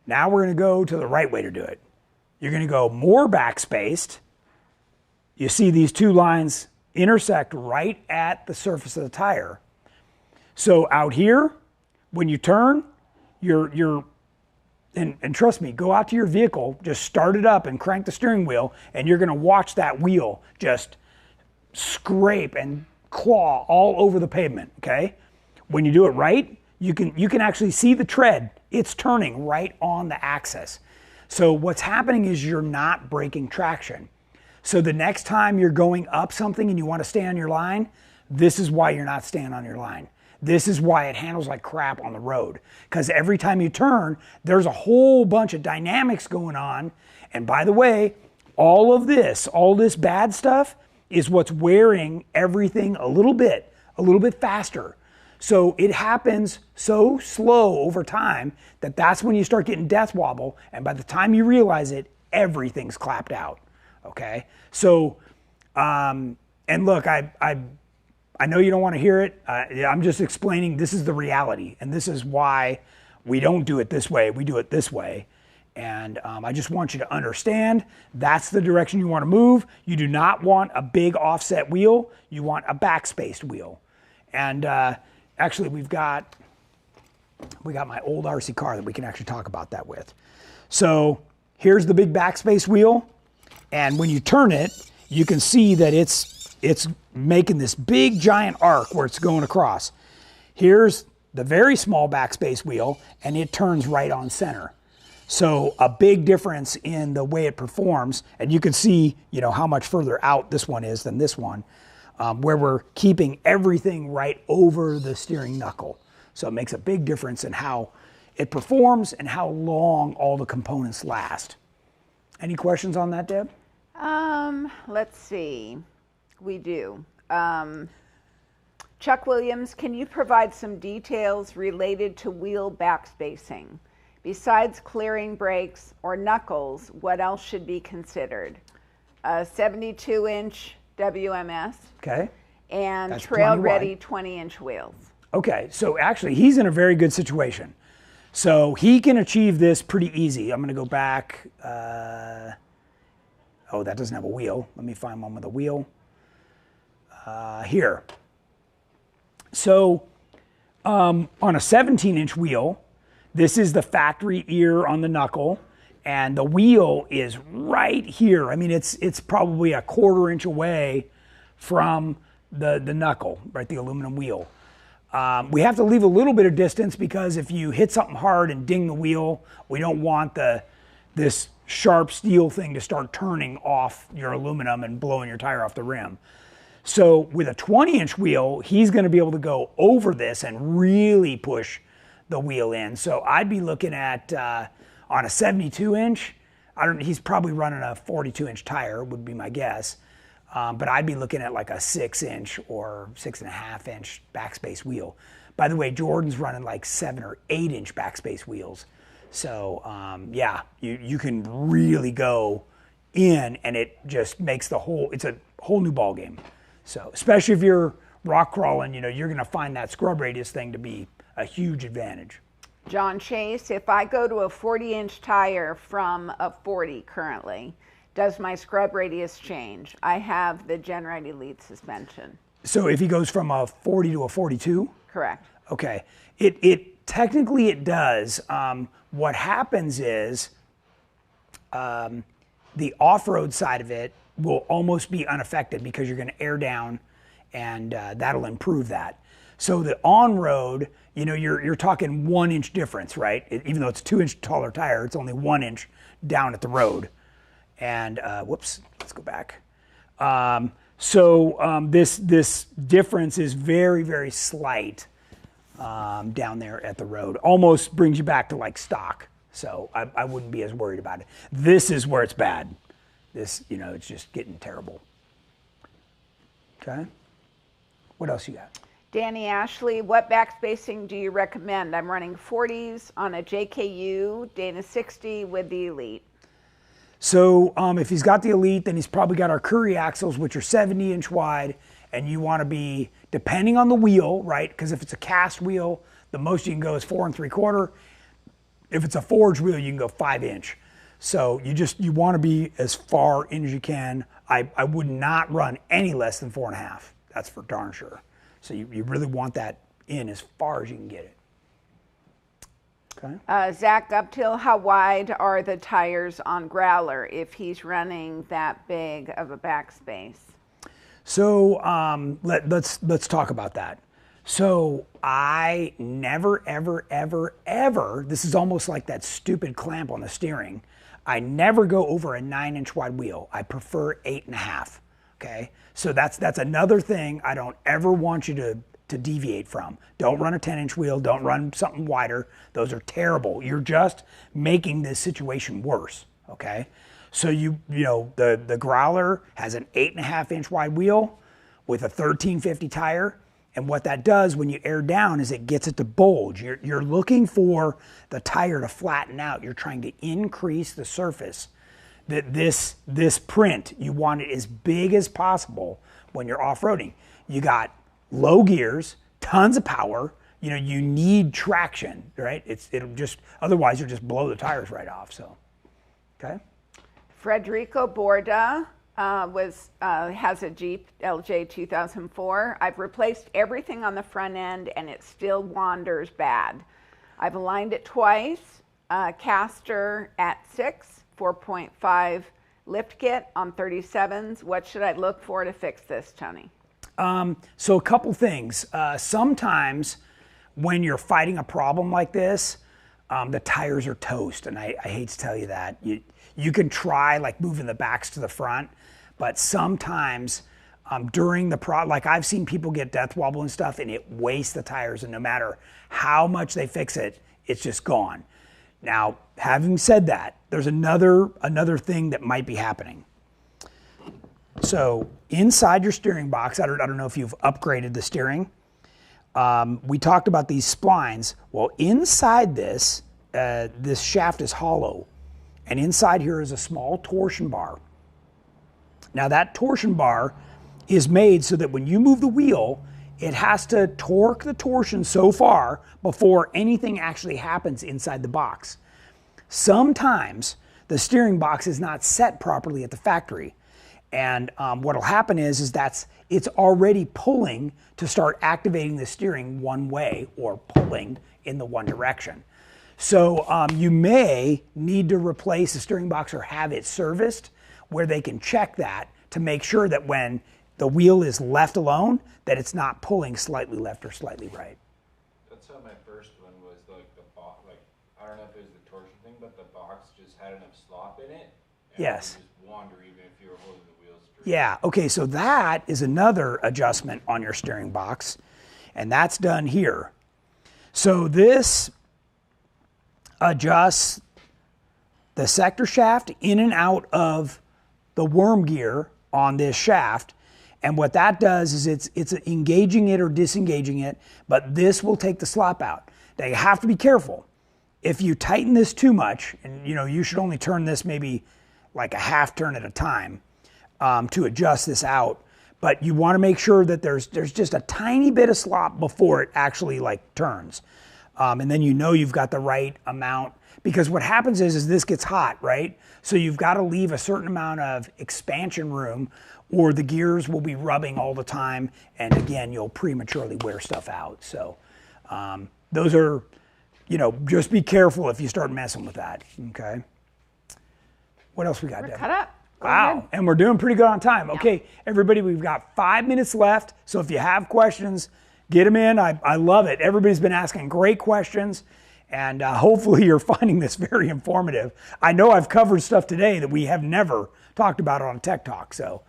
Now we're gonna go to the right way to do it. You're gonna go more backspaced. You see these two lines intersect right at the surface of the tire. So out here, when you turn, and trust me, go out to your vehicle, just start it up and crank the steering wheel, and you're gonna watch that wheel just scrape and claw all over the pavement, okay? When you do it right, you can actually see the tread. It's turning right on the axis. So what's happening is you're not breaking traction. So the next time you're going up something and you wanna stay on your line, this is why you're not staying on your line. This is why it handles like crap on the road. Because every time you turn, there's a whole bunch of dynamics going on. And by the way, all this bad stuff is what's wearing everything a little bit faster. So it happens so slow over time that that's when you start getting death wobble. And by the time you realize it, everything's clapped out. Okay? So, and look, I know you don't want to hear it. I'm just explaining this is the reality, and this is why we don't do it this way. We do it this way. And I just want you to understand that's the direction you want to move. You do not want a big offset wheel. You want a backspaced wheel. And actually, we got my old RC car that we can actually talk about that with. So here's the big backspace wheel. And when you turn it, you can see that it's making this big giant arc where it's going across. Here's the very small backspace wheel, and it turns right on center. So a big difference in the way it performs, and you can see, how much further out this one is than this one, where we're keeping everything right over the steering knuckle. So it makes a big difference in how it performs and how long all the components last. Any questions on that, Deb? Let's see. We do. Chuck Williams, can you provide some details related to wheel backspacing? Besides clearing brakes or knuckles, what else should be considered? A 72-inch WMS. Okay. And That's trail-ready 20-inch wheels. Okay, so actually he's in a very good situation. So he can achieve this pretty easy. I'm gonna go back. Oh, that doesn't have a wheel. Let me find one with a wheel. Here. So on a 17-inch wheel, this is the factory ear on the knuckle, and the wheel is right here. I mean, it's probably a 1/4 inch away from the knuckle, right, the aluminum wheel. We have to leave a little bit of distance because if you hit something hard and ding the wheel, we don't want this sharp steel thing to start turning off your aluminum and blowing your tire off the rim. So with a 20-inch wheel, he's going to be able to go over this and really push the wheel in. So I'd be looking at, on a 72-inch, he's probably running a 42-inch tire, would be my guess. But I'd be looking at like a 6-inch or 6.5-inch backspace wheel. By the way, Jordan's running like 7 or 8-inch backspace wheels. So yeah, you can really go in, and it just makes it's a whole new ball game. So especially if you're rock crawling, you're gonna find that scrub radius thing to be a huge advantage. John Chase, if I go to a 40-inch tire from a 40 currently, does my scrub radius change? I have the GenRight Elite suspension. So if he goes from a 40 to a 42? Correct. Okay. It technically it does. What happens is the off-road side of it will almost be unaffected because you're going to air down, and that'll improve that. So the on-road, you're talking 1-inch difference, right? Even though it's a 2-inch taller tire, it's only 1 inch down at the road. And whoops, let's go back. This difference is very, very slight down there at the road. Almost brings you back to like stock. So I wouldn't be as worried about it. This is where it's bad. This, it's just getting terrible. Okay. What else you got? Danny Ashley, what backspacing do you recommend? I'm running 40s on a JKU Dana 60 with the Elite. So if he's got the Elite, then he's probably got our Curry axles, which are 70-inch wide, and you want to be, depending on the wheel, right? Because if it's a cast wheel, the most you can go is 4 3/4. If it's a forged wheel, you can go 5-inch. So you want to be as far in as you can. I would not run any less than 4.5. That's for darn sure. So you really want that in as far as you can get it. Okay. Zach Uptill, how wide are the tires on Growler if he's running that big of a backspace? So let's talk about that. So I never, ever, ever, ever, this is almost like that stupid clamp on the steering. I never go over a 9-inch wide wheel. I prefer 8.5. Okay. So that's another thing I don't ever want you to deviate from. Don't run a 10-inch wheel. Don't run something wider. Those are terrible. You're just making this situation worse. Okay. So you know the Growler has an 8.5-inch wide wheel with a 1350 tire. And what that does when you air down is it gets it to bulge. You're looking for the tire to flatten out. You're trying to increase the surface. This print, you want it as big as possible when you're off-roading. You got low gears, tons of power. You know, you need traction, right? Otherwise you'll just blow the tires right off. So, okay. Frederico Borda has a Jeep LJ 2004. I've replaced everything on the front end and it still wanders bad. I've aligned it twice, caster at 6, 4.5 lift kit on 37s. What should I look for to fix this, Tony? So a couple things. Sometimes when you're fighting a problem like this, the tires are toast, and I hate to tell you that. You can try like moving the backs to the front, but sometimes during the like I've seen people get death wobble and stuff, and it wastes the tires, and no matter how much they fix it, it's just gone. Now, having said that, there's another thing that might be happening. So inside your steering box, I don't know if you've upgraded the steering. We talked about these splines. Well, inside this shaft is hollow, and inside here is a small torsion bar. Now that torsion bar is made so that when you move the wheel, it has to torque the torsion so far before anything actually happens inside the box. Sometimes the steering box is not set properly at the factory. And what'll happen is it's already pulling to start activating the steering one way or pulling in the one direction. So you may need to replace the steering box or have it serviced where they can check that to make sure that when the wheel is left alone, that it's not pulling slightly left or slightly right. That's how my first one was, like the box, like I don't know if it was the torsion thing, but the box just had enough slop in it. And yes. It would just wander even if you were holding the wheels straight. Yeah, okay, so that is another adjustment on your steering box, and that's done here. So this adjusts the sector shaft in and out of the worm gear on this shaft, and what that does is it's engaging it or disengaging it, but this will take the slop out. Now you have to be careful. If you tighten this too much, and you should only turn this maybe like a half turn at a time to adjust this out, but you want to make sure that there's just a tiny bit of slop before it actually like turns. And then you've got the right amount, because what happens is this gets hot, right? So you've got to leave a certain amount of expansion room or the gears will be rubbing all the time. And again, you'll prematurely wear stuff out. So those are, just be careful if you start messing with that, okay? What else we got, Deb? Cut up. Wow, and we're doing pretty good on time. Yeah. Okay, everybody, we've got 5 minutes left. So if you have questions, get them in. I love it. Everybody's been asking great questions, and hopefully you're finding this very informative. I know I've covered stuff today that we have never talked about on Tech Talk. So,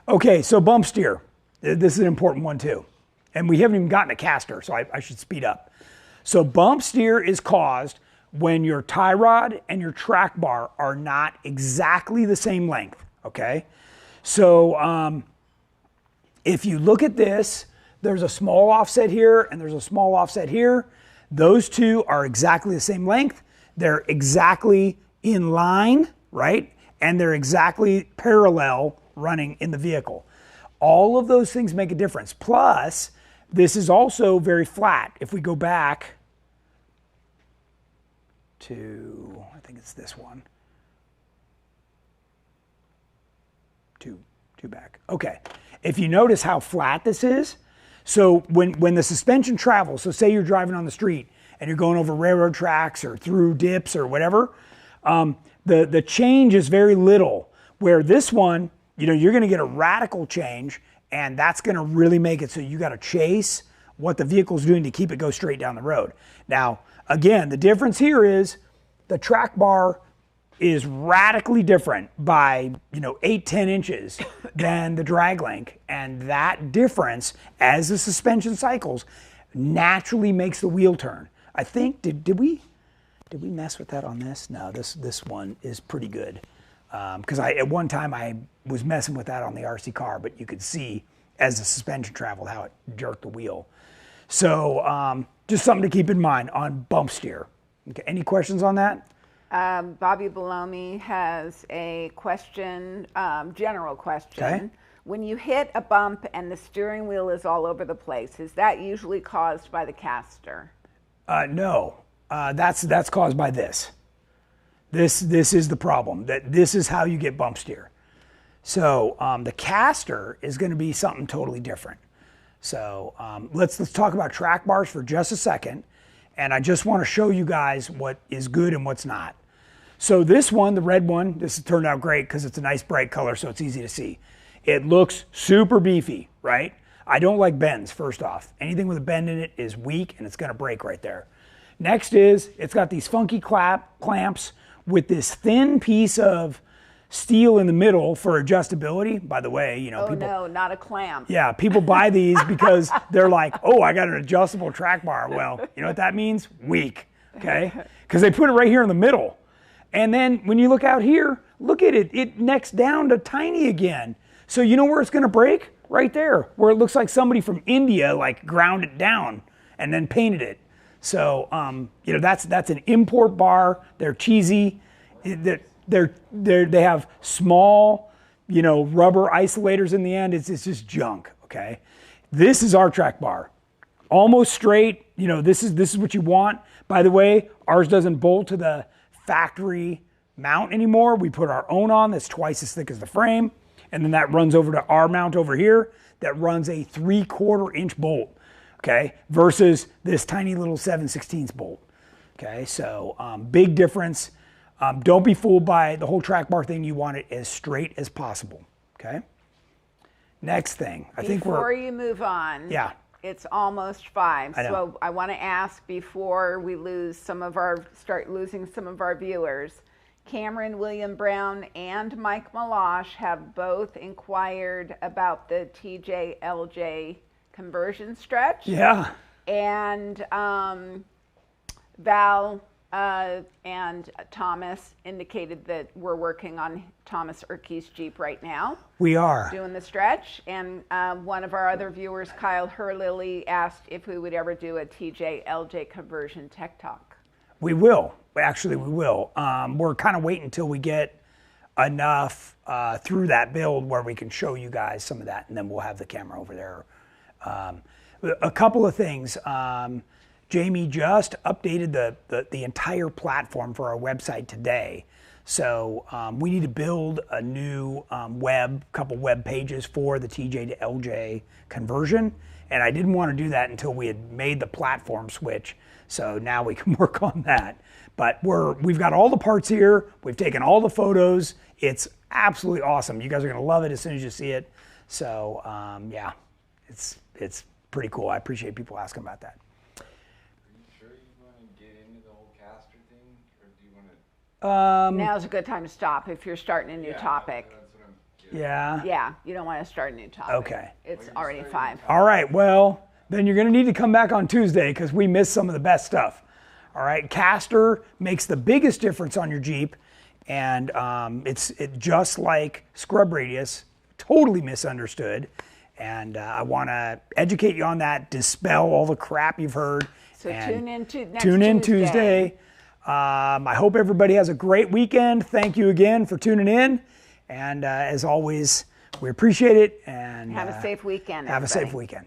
okay, so bump steer. This is an important one too. And we haven't even gotten a caster, so I should speed up. So bump steer is caused when your tie rod and your track bar are not exactly the same length, okay? So if you look at this, there's a small offset here and there's a small offset here. Those two are exactly the same length. They're exactly in line, right? And they're exactly parallel running in the vehicle. All of those things make a difference. Plus, this is also very flat. If we go back to, I think it's this one. two back. Okay. If you notice how flat this is, so when the suspension travels, so say you're driving on the street and you're going over railroad tracks or through dips or whatever, the change is very little. Where this one, you're going to get a radical change, and that's going to really make it so you got to chase what the vehicle's doing to keep it go straight down the road. Now, again, the difference here is the track bar is radically different by 8-10 inches than the drag link, and that difference as the suspension cycles naturally makes the wheel turn. I think did we mess with that on this? No, this one is pretty good, because at one time I was messing with that on the RC car, but you could see as the suspension traveled how it jerked the wheel. So just something to keep in mind on bump steer. Okay, any questions on that? Bobby Belomi has a question, general question. Okay. When you hit a bump and the steering wheel is all over the place, is that usually caused by the caster? No, that's caused by this. This is the problem. This is how you get bump steer. So the caster is going to be something totally different. So let's talk about track bars for just a second. And I just want to show you guys what is good and what's not. So this one, the red one, this has turned out great because it's a nice bright color, so it's easy to see. It looks super beefy, right? I don't like bends, first off. Anything with a bend in it is weak and it's going to break right there. Next is, it's got these funky clamps with this thin piece of steel in the middle for adjustability. By the way, people... no, not a clamp. Yeah, people buy these because they're like, oh, I got an adjustable track bar. Well, you know what that means? Weak, okay? Because they put it right here in the middle. And then when you look out here, look at it. It necks down to tiny again. So you know where it's going to break? Right there, where it looks like somebody from India ground it down and then painted it. So that's an import bar. They're cheesy. They have small, rubber isolators in the end. It's just junk. Okay, this is our track bar, almost straight. This is what you want. By the way, ours doesn't bolt to the factory mount anymore. We put our own on that's twice as thick as the frame, and then that runs over to our mount over here that runs a 3/4 inch bolt. Okay, versus this tiny little 7/16 bolt. Okay, so big difference. Don't be fooled by the whole track bar thing. You want it as straight as possible. Okay. Next thing, before you move on. Yeah. It's almost 5. I know. So I want to ask before we start losing some of our viewers. Cameron William Brown and Mike Malash have both inquired about the TJ-LJ conversion stretch. Yeah. And Val and Thomas indicated that we're working on Thomas Urke's Jeep right now. We are. Doing the stretch. And one of our other viewers, Kyle Herlily, asked if we would ever do a TJ-LJ conversion tech talk. We will. Actually, we will. We're kind of waiting until we get enough through that build where we can show you guys some of that, and then we'll have the camera over there. A couple of things. Jamie just updated the entire platform for our website today. So we need to build a new couple web pages for the TJ to LJ conversion. And I didn't want to do that until we had made the platform switch. So now we can work on that. But we've got all the parts here. We've taken all the photos. It's absolutely awesome. You guys are going to love it as soon as you see it. So yeah, it's pretty cool. I appreciate people asking about that. Are you sure you want to get into the whole caster thing, or do you want to? Now's a good time to stop if you're starting a new topic. That's what I'm getting. Yeah. Yeah, you don't want to start a new topic. Okay. It's already 5. All right. Well, then you're going to need to come back on Tuesday because we missed some of the best stuff. All right. Caster makes the biggest difference on your Jeep, and it's just like scrub radius, totally misunderstood. And I want to educate you on that, dispel all the crap you've heard. So tune in Tuesday. I hope everybody has a great weekend. Thank you again for tuning in. And as always, we appreciate it. And have a safe weekend. Have everybody. a safe weekend.